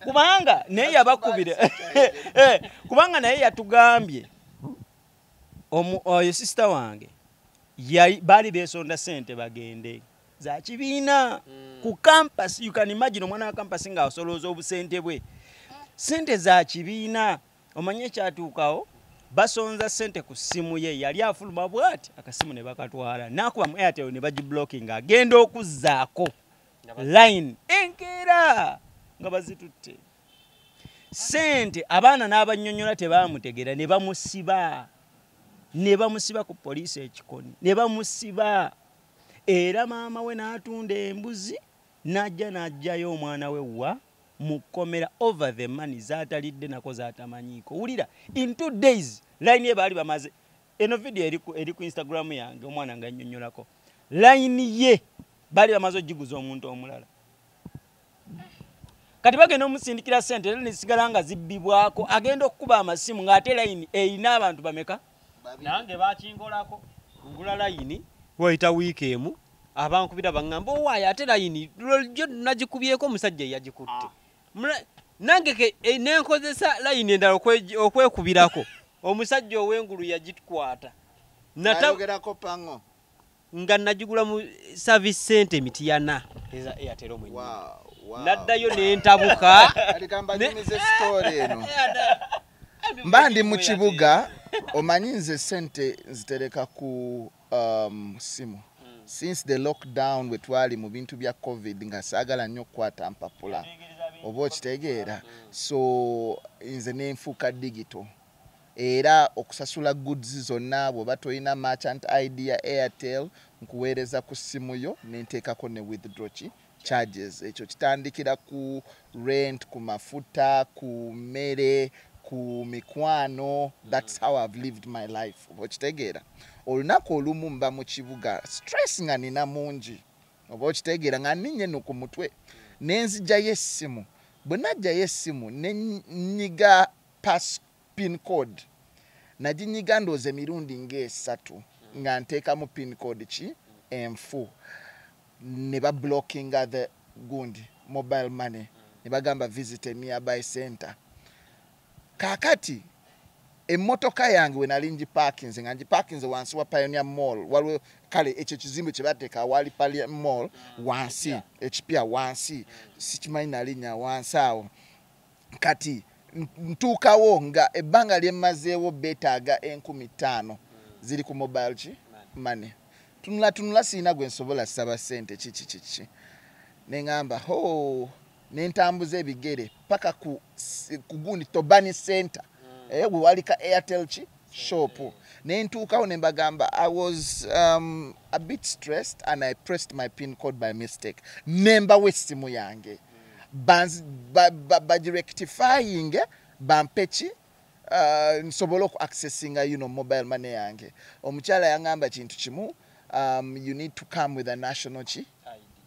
kubanga naye yabakubire kubanga naye yatugambye oyo sister wange baali beesonda ssente bagende za kibiina ku campus you can imagine omwana wa campus nga asolooza obusente bwe ssente za kibiina omanye ekyatuukawo basonza ssente ku ssimu ye yali afuluma bwati akasimu ne bakatwala nakuba mu Airtel ne bagiblocking agenda okuzzaako line enkeera nga bazitutte ssente abaana n'abanyonyola tebamutegera ne bamusiba ku poliisi ekikoni ne bamusiba era maama we n'atunda embuzi n'ajjayo omwana we wa mukomera over the money zaatalidde nako zaatamanyiiko wulira in 2 days line ye baali bamaze eno video eri ku Instagram yange omwana nga annyonnyolako line ye baali bamaze ogiguza omuntu omulala kati bagenda omusindikira ssente era nesigala nga zibbibwako agenda okukuba amasimu ng'ate line erina abantu bameka nange bakingolako ngula line wayita wiiki emu abankubira baŋŋamba owaayo ate line jo nagikubyeko omusajja yagikutte nange nenkozesa line endala okwekubirako omusajja ow'engulu yagikwata nayogerako pango nga nagigula mu service center emitiana eza Airtel omwenyi naddayo nentabuka mba ndi mu kibuga omanyi nze ssente nzitereka ku simu since the lockdown bwe twali mu bintu bya covid nga saagala nnyo okukwata mpapula oba okitegeera so nze nenfuuka digital era okusasula goods zonna bw'oba tolina merchant ID ya Airtel nkuweereza ku ssimu yo nenteekako ne withdraw charges ekyo kitandikira ku rent ku mafuta ku mmere ku mikwano that's how I've lived my life oba okitegeera olunaku olumu mba mu kibuga stress nga nina mungi oba okitegeera nga ninye no ku mutwe nenzijjayo essimu bwe najjayo essimu nenyiga pin code naginyiga ndooza emirundi ng'esatu nga nteekamu pin code ki enfu ne bablockinga the gundi mobile money ne bagamba visit a nearby center kakati emmotoka yange we nali ngiparkinze nga ngiparkinze wansi wa Pioneer Mall waliwo kale ekyo kizimbe kye bateeka wali Pioneer Mall wansi ekipya wansi sikimanyi nalinnya wansi awo kati ntuukawo nga ebbanga lyemmazeewo beetaaga 15,000 ziri ku mobile ki money tunula siina gwe nsobola saba ssente kiki neŋŋamba ho nentambuza ebigere paka ku gundi Tobani Center walika Airtel shop nentuukawo ne mbagamba I was a bit stressed and I pressed my pin code by mistake nembawo essimu yange bagirectifying bampeki nsobola okuaccessinga mobile money yange omukyala yangamba kintu kimu you need to come with a national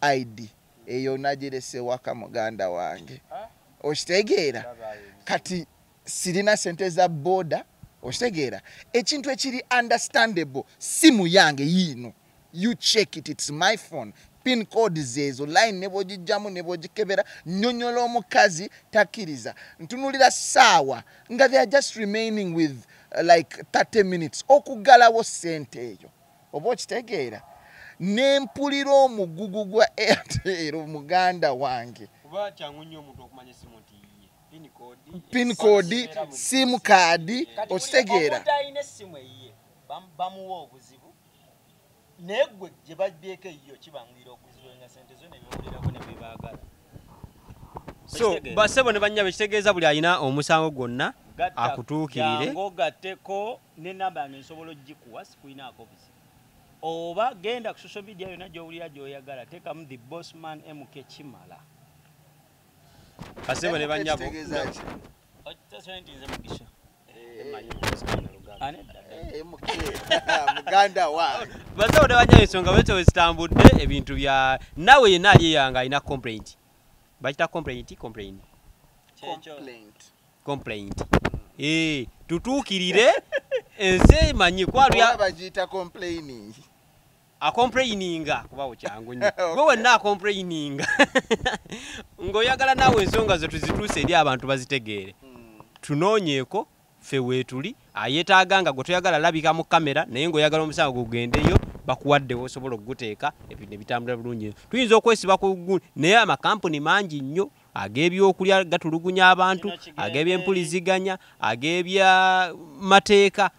ID eyo nagirese waka muganda wange okitegeera kati sirina sente za boda okitegeera ekintu ekiri understandable simu yange yino you check it, it's my phone pin code zezo line nebogijjamu nebogikebera nyonyola omukazi takiriza ntunulira sawa nga they are just remaining with like 30 minutes okugalawo sente eyo oba okitegeera nempulira omugugu gwa Airtel muganda wange kuba kyangu nnyo omuntu okumanya simu nti pin code sim card okitegeera omuntu essimu eyiye bamuwa obuzibu negwe gye babyeko eyo kibangwira okuzibu nga sente zo nebiwulirako nebibaagala so basebo ne banyaba ekitegeeza buli alina omusango gwonna akutuukirire ogatteko n'enamba yange nsobola ogikuwa sikuinaako buzibu oba genda ku social media yonna gy'owulira gy'oyagala teekamu the bossman MK kimala basebo ne banyabo muganda wange basebo ne banyabo ensonga bwete wezitambudde ebintu bya nawe yenna aliyeyanga alina complaint bakita complaint tutuukirire ensi emanyi kwalya bagiyita complaining acomplaininga kubawo kyangu nnyo gwe wenna acomplaininga ng'oyagala naawe ensonga zo tuzituuse eri abantu bazitegeere tunoonyeeko ffe weetuli ayetaaga nga gwe toyagala labika mu kamera naye ng'oyagala omusango gugendeyo bakuwaddewo osobola okuguteeka ebintu ne bitambula bulungi tuyinza okwesiba ku naye amakampuni mangi nnyo ag'ebyokulya gatulugunya abantu ag'ebyempuliziganya ag'ebyamateeka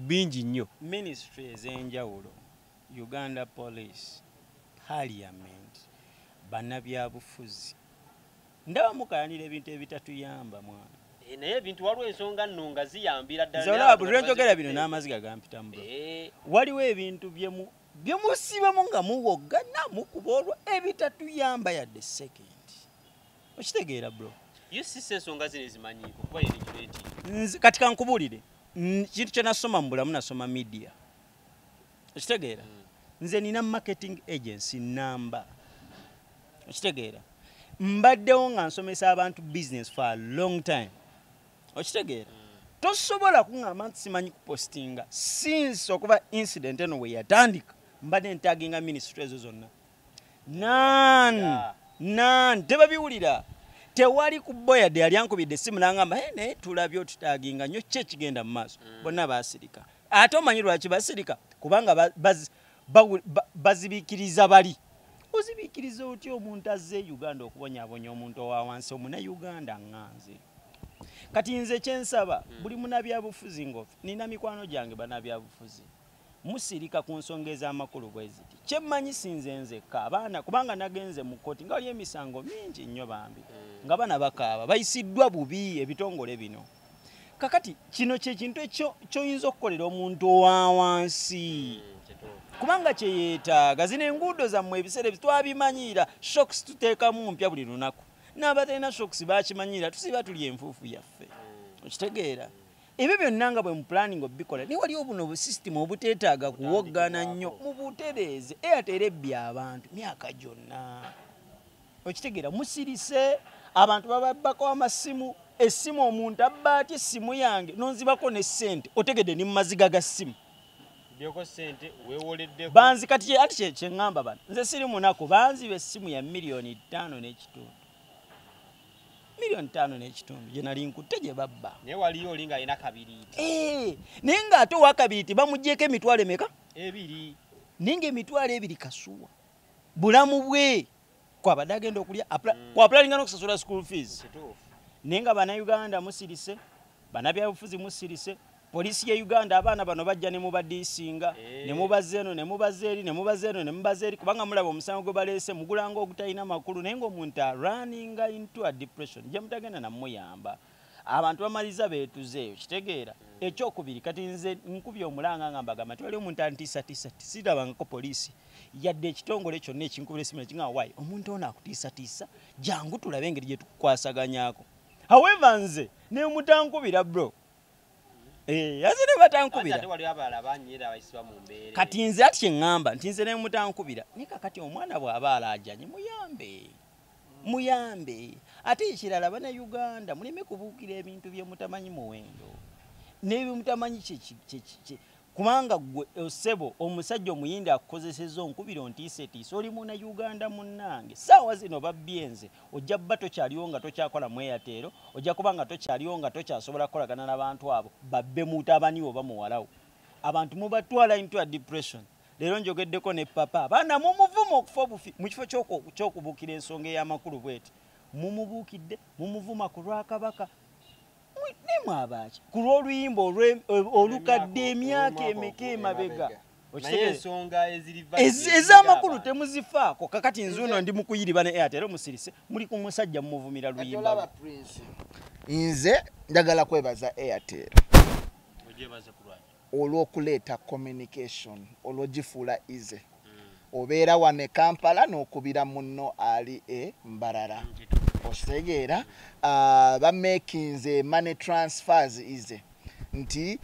bingi nnyo ministry ez'enjawulo Uganda Police Parliament bannabyabufuzi ndaba mukayanira ebintu ebitatuyamba mwana naye ebintu waliwo ensonga nno nga ziyambira ddala buli lwenjogera bino n'amaziga gampitamu waliwo ebintu byemusibamu nga muwoggana mukuba olwo ebitatuyamba yadde second okitegeera bro yosisa ensonga zino ezimanyiiko kuba yerigireti kati kankubuulire kintu kye nasoma mu bulamu nasoma media okitegeera nze nina marketing agency namba okitegeera mbaddewo nga nsomesa abantu business for a long time okitegeera tosobola kuŋŋamba nti simanyi kupostinga since okuba incident eno we yatandika mbadde ntaginga ministry ezo zonna nan tebabiwulira tewali ku boyade yali ankubidde essimu n'aŋŋamba naye tulabye otutaginga nnyo ki ekigenda mu maaso bonna baasirika ate omanyi lwaki basirika kubanga bazibiikiriza bali ozibiikiriza otya omuntu azze Uganda okubonyaabonya omuntu owa wansi omuna Uganda ŋŋanze kati nze kyensaba buli munabyabufuzi ngofe nina mikwano gyange banabyabufuzi musirika ku nsonga ez'amakulu bwe ziti kyemmanyi sinze nzekka abaana kubanga nagenze mu kkooti nga wali emisango mingi nnyo bambi nga bana bakaaba bayisiddwa bubi ebitongole bino kakati kino kyekintu ky'oyinza okukolera omuntu owa wansi kubanga kyeyeetaaga zino enguudo zammwe ebiseera twabimanyira shocks tuteekamu mpya buli lunaku n'abatalina shocks bakimanyiira tusiba tuli enfuufu yaffe okitegeera ebyo byonna nga bwe mu planning obikola naye waliwo buno obusystem obuteetaaga kuwoggana nnyo mu butereeze Airtel ebbye abantu myaka gyonna okitegeera musirise abantu bababbako amasimu essimu omuntu abba ati essimu yange nonzibako ne ssente otegedde ni mu maziga ga ssimu banzi kati ati kyeŋŋamba bano nze siri munaku banziba essimu ya miliyoni 5.5 miliyoni 5.5 gye nali nkutte gye babba naye waliyo oli ng'alina kabiriiti naye ng'ate owa kabiriiti bamuggyeko emitwalo emeka 2 naye ng'emitwalo 2 kasuwa bulamu bwe kwabadde agenda okulya kwapulalinga n'okusasula school fees naye nga bannayuganda musirise bannabyabufuzi musirise poliisi ya Uganda abaana bano bajja ne mubadiisinga ne mubaza eno ne mubaza eri ne mubaza eno ne mubaza eri kubanga mulaba omusango gwe baleese mugulanga ogutalina makulu naye ng'omuntu running into a depression gye mutagenda namuyamba abantu bamaliza beetuzeeyo kitegeera ekyokubiri kati nze nkubye omulanga nga mbagamba twali omuntu antiisatiisa sirabangako poliisi yadde ekitongole kyonna ekinkubira esimu nekiŋaa wayi omuntu ono akutiisatiisa jangu tulabe engeri gye tukukwasaganyaako however nze ne mutankubira bro ate ne batankubira kati nze ati kyeŋŋamba nti nze ne mutankubira naye kakati omwana bw'aba alaajanye muyambe ate ekirala bannayuganda muleme kubuukira ebintu bye mutamanyi muwendo n'ebyo mutamanyi kubanga gwe osebo omusajja omuyindi akukozesezza onkubira ontiisetiisa oli munnayuganda munnange saawa zino babyenze ojja bba tokyaliwo nga tokyakola mu Airtel ojja kuba nga tokyaliwo nga tokyasobola kukolagana n'abantu abo babbe mutabani oba muwalawo abantu mubatwala into a depression leero njogeddeko ne papa abaana mumuvuma okufa obufi mu kifo ky'okubuukira ensonga ey'amakulu bweti mumubuukidde mumuvuma ku lwakabaka nemu abaki ku lw'oluyimba olukadde emyaka emeka emabega ez'amakulu temuzifaako kakati nzuno ndi mukuyiriba ne Airtel musirise muli ku musajja mumuvumira luyimba nze njagala kwebaza Airtel olw'okuleeta communication olw'ogifuula easy obeera wano e Kampala n'okubira munno ali Mbarara okitegeera bamakinze money transfers easy nti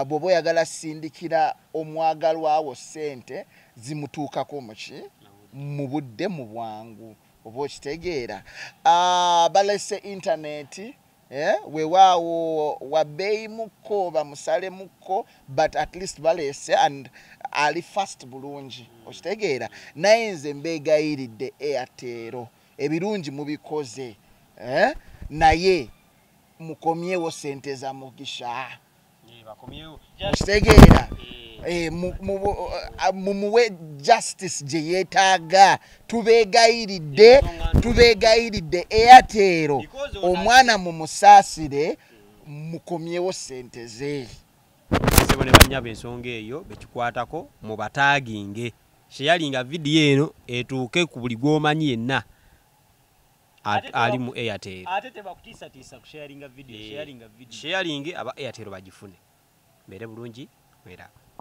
bw'oba oyagala sindikira omwagalwawo ssente zimutuukako muki mu budde mu bwangu oba okitegeera balese intaneti weewaawo wabbeeyi mukko bamusale mukko but at least balese and ali fast bulungi okitegeera naye nze mbeegayiridde Airtel ebirungi mubikoze naye mukomyewo sente za Mugisha okitegeera mumuwe justice gye yeetaaga tubeegayiridde Airtel omwana mumusaasire mukomyewo sente ze sebo ne banyaba ensonga eyo bekikwatako mu bataaginge sharinga video eno etuuke ku buli gwomanyi yenna ali mu Airtel ate tebakutiisatiisa ku sharinga video sharing aba Airtel bagifune mbere bulungi mwera